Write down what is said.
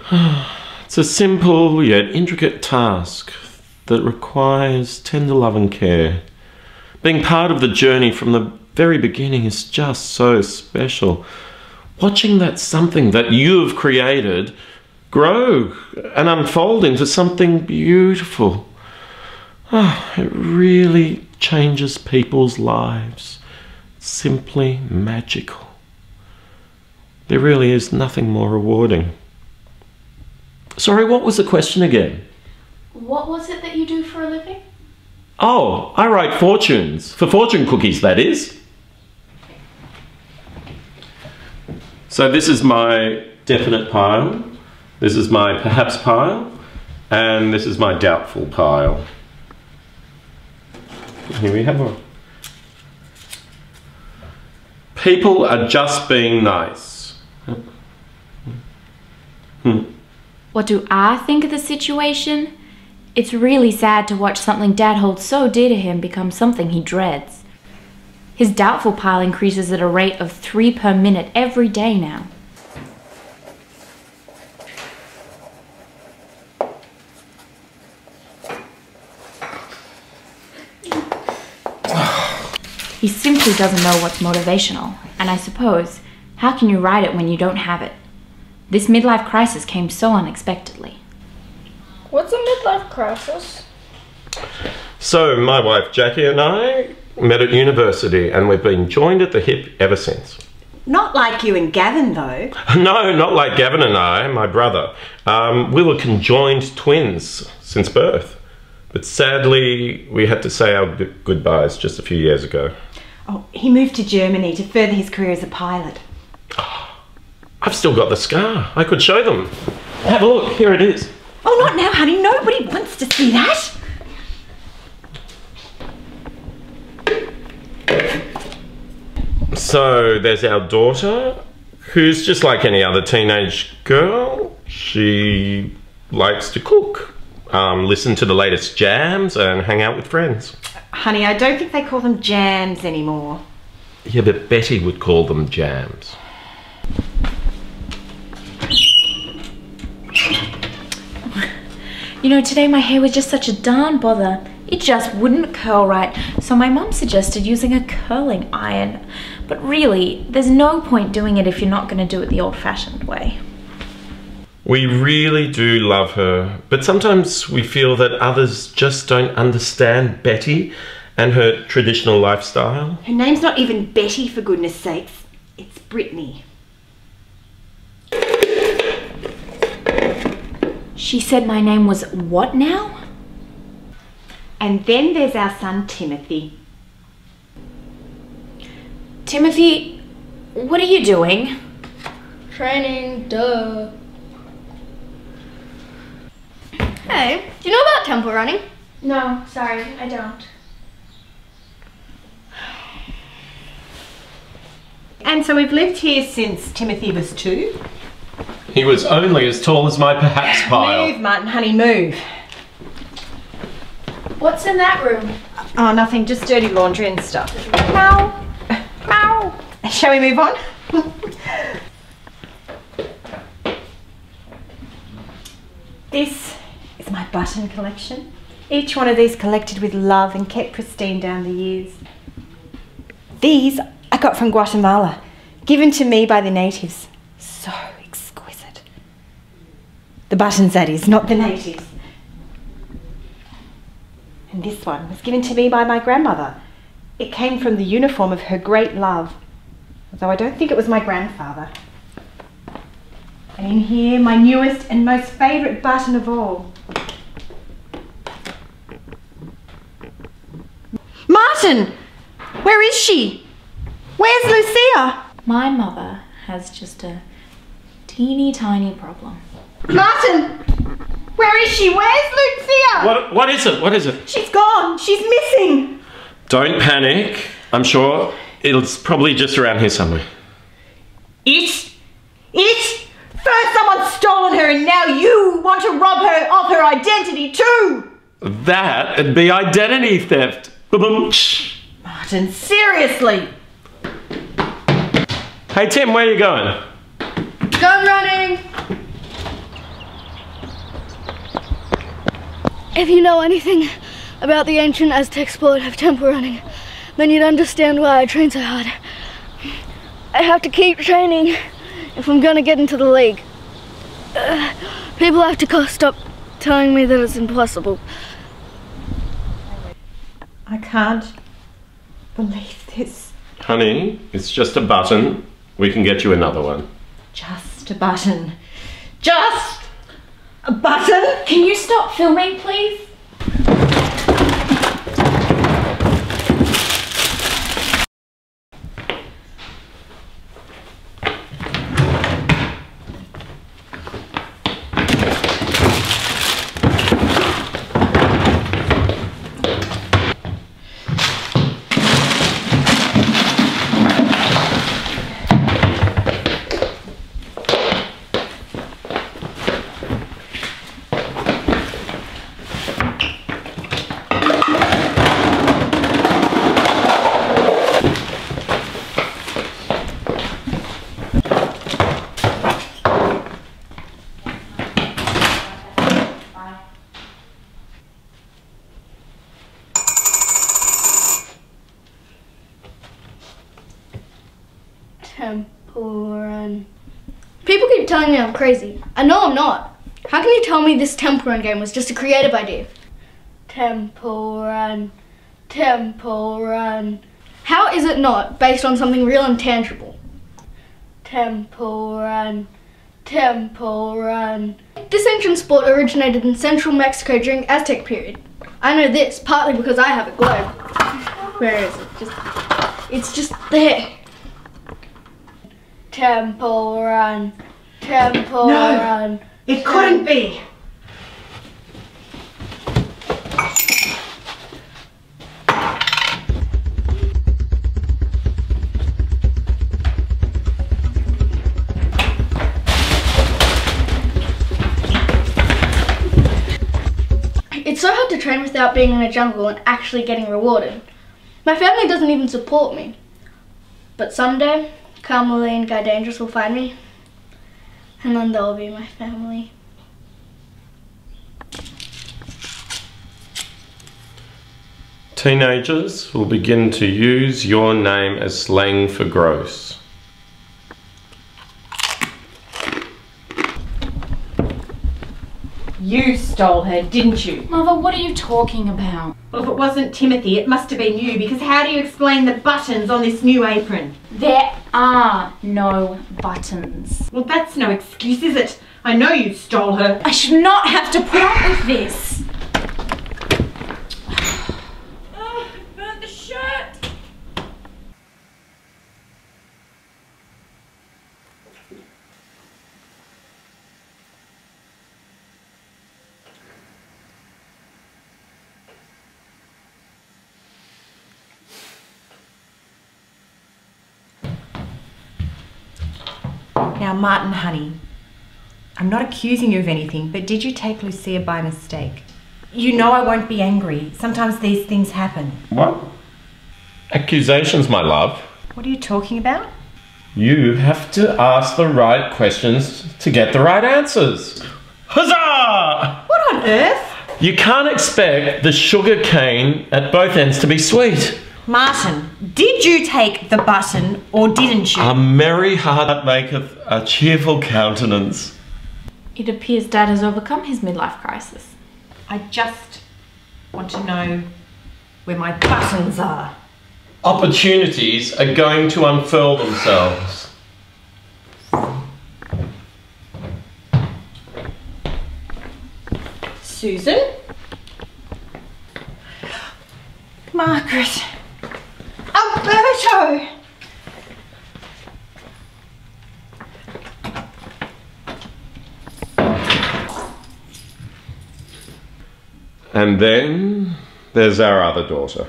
It's a simple yet intricate task that requires tender love and care. Being part of the journey from the very beginning is just so special. Watching that something that you've created grow and unfold into something beautiful. It really changes people's lives. Simply magical. There really is nothing more rewarding. Sorry, what was the question again? What was it that you do for a living? Oh, I write fortunes. For fortune cookies, that is. So this is my definite pile. This is my perhaps pile. And this is my doubtful pile. Here we have one. People are just being nice. What do I think of the situation? It's really sad to watch something Dad holds so dear to him become something he dreads. His doubtful pile increases at a rate of 3 per minute every day now. He simply doesn't know what's motivational, and I suppose, how can you write it when you don't have it? This midlife crisis came so unexpectedly. What's a midlife crisis? So my wife Jackie and I met at university and we've been joined at the hip ever since. Not like you and Gavin though. No, not like Gavin and I, my brother. We were conjoined twins since birth. But sadly, we had to say our goodbyes just a few years ago. Oh, he moved to Germany to further his career as a pilot. I've still got the scar. I could show them. Have a look, here it is. Oh, not now, honey. Nobody wants to see that. So there's our daughter, who's just like any other teenage girl. She likes to cook, listen to the latest jams and hang out with friends. Honey, I don't think they call them jams anymore. Yeah, but Betty would call them jams. You know, today my hair was just such a darn bother. It just wouldn't curl right, so my mum suggested using a curling iron. But really, there's no point doing it if you're not going to do it the old-fashioned way. We really do love her, but sometimes we feel that others just don't understand Betty and her traditional lifestyle. Her name's not even Betty, for goodness sakes. It's Brittany. She said my name was what now? And then there's our son, Timothy. Timothy, what are you doing? Training, duh. Hey, do you know about temple running? No, sorry, I don't. And so we've lived here since Timothy was 2. He was only as tall as my perhaps pile. Move, Martin, honey, move. What's in that room? Oh, nothing, just dirty laundry and stuff. Meow. Meow. Shall we move on? This is my button collection. Each one of these collected with love and kept pristine down the years. These I got from Guatemala, given to me by the natives. So exquisite. The buttons, that is, not the natives. And this one was given to me by my grandmother. It came from the uniform of her great love, although I don't think it was my grandfather. And in here, my newest and most favourite button of all. Martin! Where is she? Where's Lucia? My mother has just a teeny tiny problem. Martin! Where is she? Where's Lucia? What is it? What is it? She's gone. She's missing. Don't panic. I'm sure it's probably just around here somewhere. It? First someone's stolen her and now you want to rob her of her identity too! That'd be identity theft. Ba-boom. Martin, seriously? Hey Tim, where are you going? Gun running! If you know anything about the ancient Aztec sport of temple running, then you'd understand why I train so hard. I have to keep training if I'm gonna get into the league. People have to stop telling me that it's impossible. I can't believe this. Honey, it's just a button. We can get you another one. Just a button. Just a button? Can you stop filming, please? Temple run. People keep telling me I'm crazy. I know I'm not. How can you tell me this temple run game was just a creative idea? Temple run. Temple run. How is it not based on something real and tangible? Temple run. Temple run. This ancient sport originated in central Mexico during Aztec period. I know this partly because I have a globe. Where is it? It's just there. Temple run. Temple run. It couldn't be. It's so hard to train without being in a jungle and actually getting rewarded. My family doesn't even support me. But someday, Carmelie and Guy Dangerous will find me, and then they'll be my family. Teenagers will begin to use your name as slang for gross. You stole her, didn't you? Mother, what are you talking about? Well, if it wasn't Timothy, it must have been you, because how do you explain the buttons on this new apron? There are no buttons. Well, that's no excuse, is it? I know you stole her. I should not have to put up with this. Oh, I burnt the shirt. Now, Martin, honey, I'm not accusing you of anything, but did you take Lucia by mistake? You know I won't be angry. Sometimes these things happen. What? Accusations, my love. What are you talking about? You have to ask the right questions to get the right answers. Huzzah! What on earth? You can't expect the sugar cane at both ends to be sweet. Martin, did you take the button or didn't you? A merry heart maketh a cheerful countenance. It appears Dad has overcome his midlife crisis. I just want to know where my buttons are. Opportunities are going to unfurl themselves. Susan? Margaret? Alberto! And then there's our other daughter.